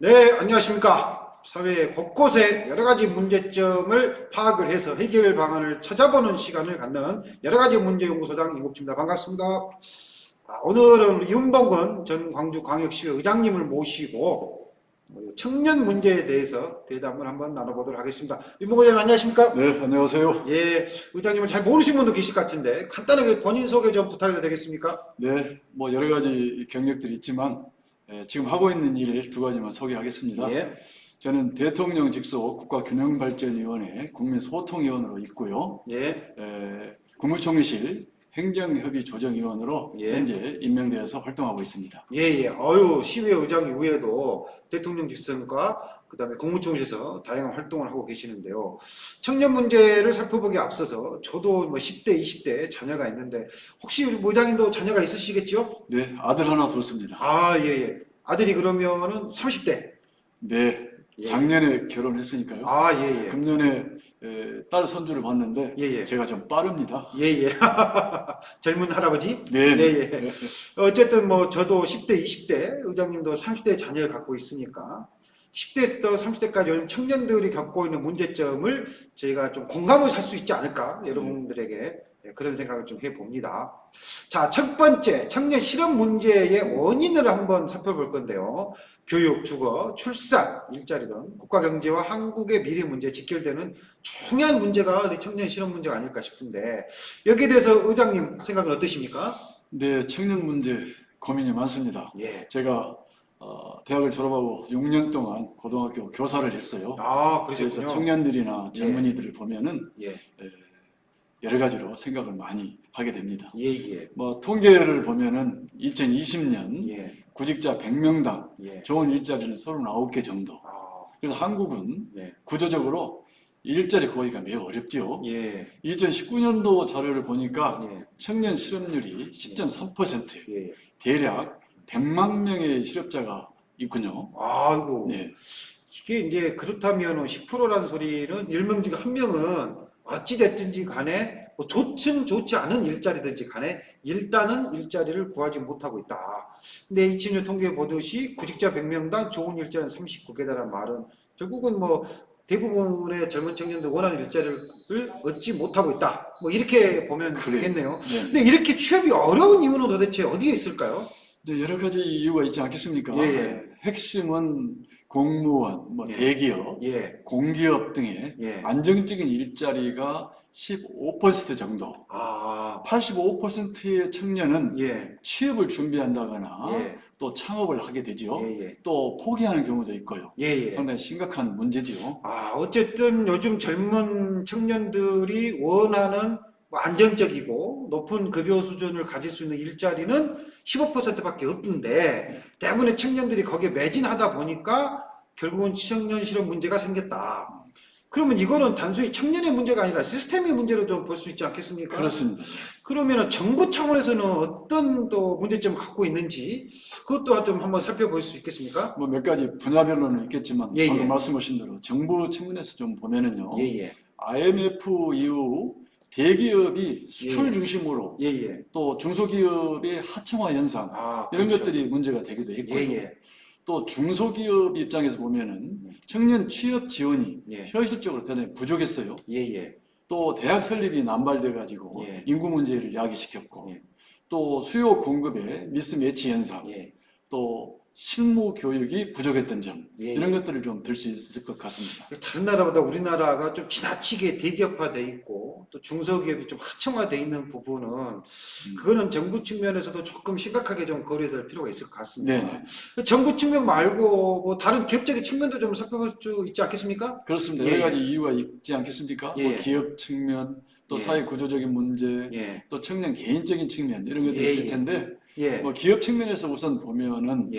네, 안녕하십니까. 사회 곳곳에 여러 가지 문제점을 파악을 해서 해결 방안을 찾아보는 시간을 갖는 여러 가지 문제연구소장 이국주입니다. 반갑습니다. 오늘은 우리 윤봉건 전 광주광역시의 의장님을 모시고 청년 문제에 대해서 대담을 한번 나눠보도록 하겠습니다. 윤봉건 의장님 안녕하십니까? 네, 안녕하세요. 예, 의장님을 잘 모르시는 분도 계실 것 같은데 간단하게 본인 소개 좀 부탁해도 되겠습니까? 네, 뭐 여러 가지 경력들이 있지만 지금 하고 있는 일 두 가지만 소개하겠습니다. 예, 저는 대통령 직속 국가균형발전위원회 국민소통위원으로 있고요. 예. 국무총리실 행정협의조정위원으로 예. 현재 임명되어서 활동하고 있습니다. 예. 시의회 의장 이후에도 대통령 직선과 그다음에 국무총리에서 다양한 활동을 하고 계시는데요. 청년 문제를 살펴보기 앞서서 저도 뭐 10대, 20대 자녀가 있는데 혹시 우리 의장님도 자녀가 있으시겠죠? 네, 아들 하나 뒀습니다. 예. 아들이 그러면은 30대. 네, 예. 작년에 결혼했으니까요. 예. 금년에 딸 손주를 봤는데 예. 제가 좀 빠릅니다. 예. 젊은 할아버지? 네. 예. 어쨌든 뭐 저도 10대, 20대, 의장님도 30대 자녀를 갖고 있으니까 10대부터 30대까지 청년들이 겪고 있는 문제점을 저희가 좀 공감을 살 수 있지 않을까 여러분들에게 그런 생각을 좀 해봅니다. 자, 첫 번째 청년 실업 문제의 원인을 한번 살펴볼 건데요. 교육, 주거, 출산, 일자리 등 국가 경제와 한국의 미래 문제에 직결되는 중요한 문제가 우리 청년 실업 문제가 아닐까 싶은데 여기에 대해서 의장님 생각은 어떠십니까? 네, 청년 문제 고민이 많습니다. 예. 제가 대학을 졸업하고 6년 동안 고등학교 교사를 했어요. 그러셨군요. 그래서 청년들이나 젊은이들을 보면은 예. 여러 가지로 생각을 많이 하게 됩니다. 예. 뭐 통계를 보면은 2020년 예. 구직자 100명당 예. 좋은 일자리는 39개 정도. 그래서 한국은 예. 구조적으로 일자리 구하기가 매우 어렵죠. 예. 2019년도 자료를 보니까 예. 청년 실업률이 10.3%예요. 예. 대략 100만 명의 실업자가 있군요. 아이고. 네. 이게 이제 그렇다면 10%라는 소리는 1명 중에 1명은 어찌됐든지 간에 뭐 좋든 좋지 않은 일자리든지 간에 일단은 일자리를 구하지 못하고 있다. 근데 2000년 통계 보듯이 구직자 100명당 좋은 일자리는 39개다라는 말은 결국은 뭐 대부분의 젊은 청년들 원하는 일자리를 얻지 못하고 있다. 뭐 이렇게 보면 되겠네요. 네. 근데 이렇게 취업이 어려운 이유는 도대체 어디에 있을까요? 네, 여러 가지 이유가 있지 않겠습니까? 예. 핵심은 공무원, 뭐 예. 대기업, 예. 공기업 등의 예. 안정적인 일자리가 15% 정도. 85%의 청년은 예. 취업을 준비한다거나 예. 또 창업을 하게 되죠. 예. 또 포기하는 경우도 있고요. 예. 상당히 심각한 문제지요. 어쨌든 요즘 젊은 청년들이 원하는 뭐 안정적이고 높은 급여 수준을 가질 수 있는 일자리는 15%밖에 없는데 대부분의 청년들이 거기에 매진하다 보니까 결국은 청년 실업 문제가 생겼다. 그러면 이거는 단순히 청년의 문제가 아니라 시스템의 문제로 좀 볼 수 있지 않겠습니까? 그렇습니다. 그러면 정부 차원에서는 어떤 또 문제점을 갖고 있는지 그것도 좀 한번 살펴볼 수 있겠습니까? 뭐 몇 가지 분야별로는 있겠지만 예. 방금 말씀하신 대로 정부 측면에서 좀 보면은요. 예. IMF 이후 대기업이 수출 중심으로 또 중소기업의 하청화 현상 이런 그렇죠. 것들이 문제가 되기도 했고요. 예. 또 중소기업 입장에서 보면은 청년 취업 지원이 현실적으로 대단히 부족했어요. 예. 또 대학 설립이 남발돼 가지고 예. 인구 문제를 야기시켰고 또 수요 공급의 미스매치 현상 또 실무 교육이 부족했던 점 이런 것들을 좀 들 수 있을 것 같습니다. 다른 나라보다 우리나라가 좀 지나치게 대기업화돼 있고 또 중소기업이 좀 하청화돼 있는 부분은 그거는 정부 측면에서도 조금 심각하게 좀 고려될 필요가 있을 것 같습니다. 네네. 정부 측면 말고 뭐 다른 기업적인 측면도 좀 살펴볼 수 있지 않겠습니까? 그렇습니다. 여러 가지 이유가 있지 않겠습니까? 예. 뭐 기업 측면, 또 사회 구조적인 문제, 또 청년 개인적인 측면 이런 것들이 있을 텐데 뭐 기업 측면에서 우선 보면은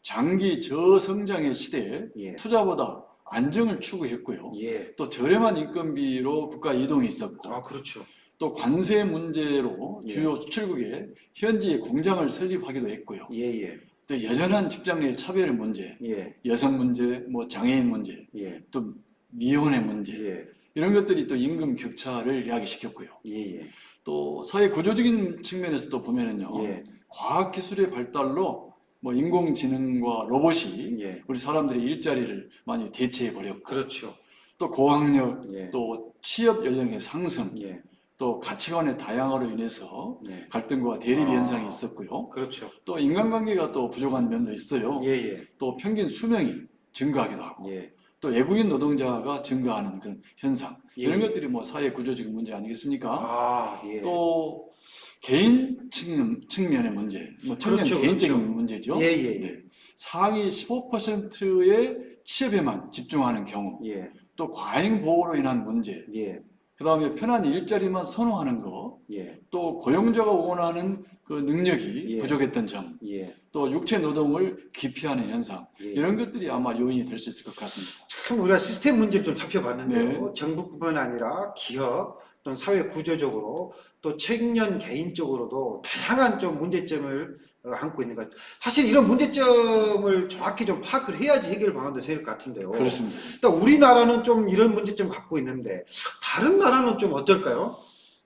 장기 저성장의 시대에 투자보다 안정을 추구했고요. 또 저렴한 인건비로 국가 이동이 있었고 그렇죠. 또 관세 문제로 주요 수출국에 현지에 공장을 설립하기도 했고요. 또 여전한 직장 내 차별 문제, 여성 문제, 뭐 장애인 문제, 또 미혼의 문제 이런 것들이 또 임금 격차를 야기시켰고요. 또 사회 구조적인 측면에서 또 보면은요, 과학 기술의 발달로 뭐 인공지능과 로봇이 우리 사람들의 일자리를 많이 대체해 버렸고, 그렇죠. 또 고학력, 또 취업 연령의 상승, 또 가치관의 다양화로 인해서 갈등과 대립 현상이 있었고요. 그렇죠. 또 인간관계가 또 부족한 면도 있어요. 또 평균 수명이 증가하기도 하고, 또 외국인 노동자가 증가하는 그런 현상, 이런 것들이 뭐 사회 구조적인 문제 아니겠습니까? 또 개인 측면의 문제, 뭐 청년 그렇죠, 개인적인 그렇죠. 문제죠. 상위 15%의 취업에만 집중하는 경우, 또 과잉 보호로 인한 문제, 그 다음에 편한 일자리만 선호하는 거, 또 고용자가 원하는 그 능력이 부족했던 점, 또 육체 노동을 기피하는 현상, 이런 것들이 아마 요인이 될 수 있을 것 같습니다. 참 우리가 시스템 문제를 좀 살펴봤는데요. 정부뿐만 아니라 기업 또는 사회 구조적으로 또 청년 개인적으로도 다양한 좀 문제점을 안고 있는 것 같아요. 사실 이런 문제점을 정확히 좀 파악을 해야지 해결 방안도 생길 것 같은데요. 그렇습니다. 일단 우리나라는 좀 이런 문제점 갖고 있는데 다른 나라는 좀 어떨까요?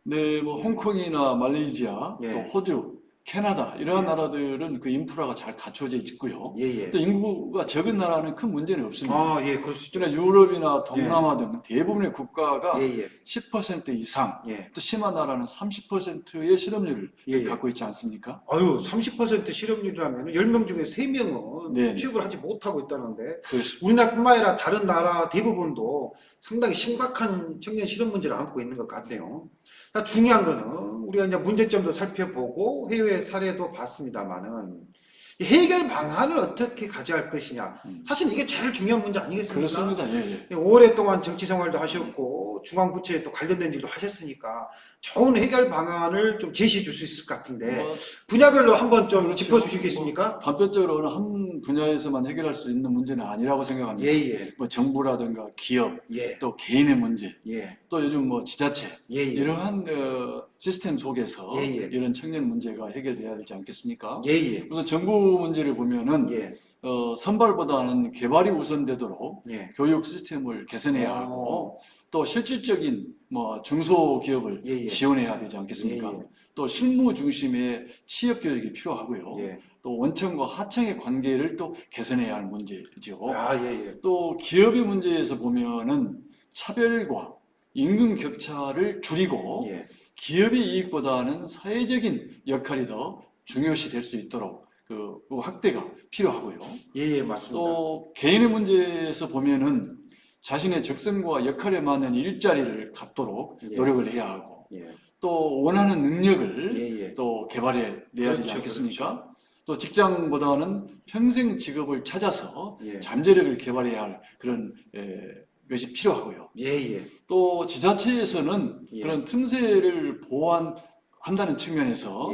네, 뭐 홍콩이나 말레이시아, 또 호주, 캐나다 이러한 나라들은 그 인프라가 잘 갖춰져 있고요. 또 인구가 적은 나라는 큰 문제는 없습니다. 그럴 수 있죠. 그러나 유럽이나 동남아 등 대부분의 국가가 10% 이상, 또 심한 나라는 30%의 실업률을 갖고 있지 않습니까? 30% 실업률이라면 10명 중에 3명은 취업을 하지 못하고 있다는데, 그렇습니다. 우리나라뿐만 아니라 다른 나라 대부분도 상당히 심각한 청년 실업 문제를 안고 있는 것 같네요. 중요한 거는 우리가 이제 문제점도 살펴보고 해외 사례도 봤습니다만은 해결 방안을 어떻게 가져갈 것이냐. 사실 이게 제일 중요한 문제 아니겠습니까? 그렇습니다. 오랫동안 정치 생활도 하셨고 중앙부처에 또 관련된 일도 하셨으니까 좋은 해결 방안을 좀 제시해 줄 수 있을 것 같은데 분야별로 한번 좀 짚어주시겠습니까? 단편적으로는 한 분야에서만 해결할 수 있는 문제는 아니라고 생각합니다. 뭐 정부라든가 기업, 또 개인의 문제, 또 요즘 뭐 지자체 이러한 시스템 속에서 이런 청년 문제가 해결돼야 되지 않겠습니까? 우선 정부 문제를 보면은 선발보다는 개발이 우선되도록 교육 시스템을 개선해야 하고, 또 실질적인 뭐 중소기업을 지원해야 되지 않겠습니까? 또 실무 중심의 취업 교육이 필요하고요. 또 원청과 하청의 관계를 또 개선해야 할 문제죠. 또 기업의 문제에서 보면은 차별과 임금 격차를 줄이고 기업의 이익보다는 사회적인 역할이 더 중요시 될 수 있도록 그 확대가 필요하고요. 맞습니다. 또 개인의 문제에서 보면은 자신의 적성과 역할에 맞는 일자리를 갖도록 노력을 해야 하고, 또 원하는 능력을 또 개발해 내야 되지 않겠습니까? 또 직장보다는 평생 직업을 찾아서 잠재력을 개발해야 할 그런 것이 필요하고요. 또 지자체에서는 그런 틈새를 보완한다는 측면에서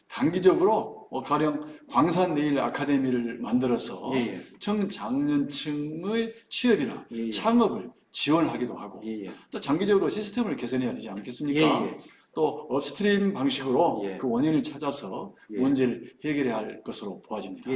단기적으로 가령 광산네일 아카데미를 만들어서 청장년층의 취업이나 창업을 지원하기도 하고, 또 장기적으로 시스템을 개선해야 되지 않겠습니까? 또 업스트림 방식으로 그 원인을 찾아서 문제를 해결해야 할 것으로 보아집니다.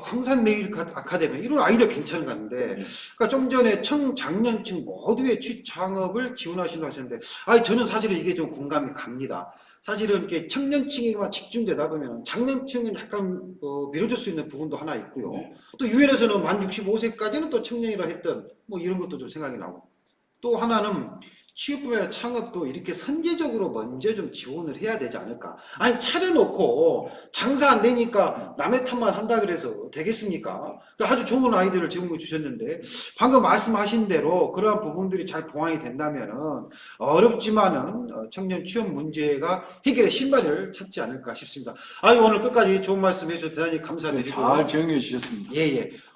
광산네일 아카데미 이런 아이디어 괜찮은 것 같은데, 그러니까 좀 전에 청장년층 모두의 취창업을 지원하신다고 하셨는데, 저는 사실은 이게 좀 공감이 갑니다. 사실은 이렇게 청년층에만 집중되다 보면 장년층은 약간 미뤄질 수 있는 부분도 하나 있고요. 또 유엔에서는 만 65세까지는 또 청년이라 했던 뭐 이런 것도 좀 생각이 나고, 또 하나는 취업뿐만 아니라 창업도 이렇게 선제적으로 먼저 좀 지원을 해야 되지 않을까. 차려놓고 장사 안 되니까 남의 탓만 한다 그래서 되겠습니까? 아주 좋은 아이디어를 제공해 주셨는데, 방금 말씀하신 대로 그러한 부분들이 잘 보완이 된다면은 어렵지만은 청년 취업 문제가 해결의 신발을 찾지 않을까 싶습니다. 오늘 끝까지 좋은 말씀 해주셔서 대단히 감사드리고요. 잘 정리해 주셨습니다.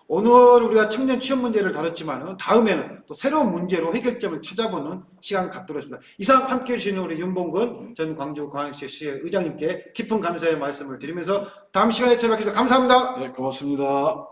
오늘 우리가 청년 취업 문제를 다뤘지만 다음에는 또 새로운 문제로 해결점을 찾아보는 시간 갖도록 하겠습니다. 이상 함께해 주시는 우리 윤봉근 전 광주광역시의 의장님께 깊은 감사의 말씀을 드리면서 다음 시간에 찾아뵙기도 감사합니다. 고맙습니다.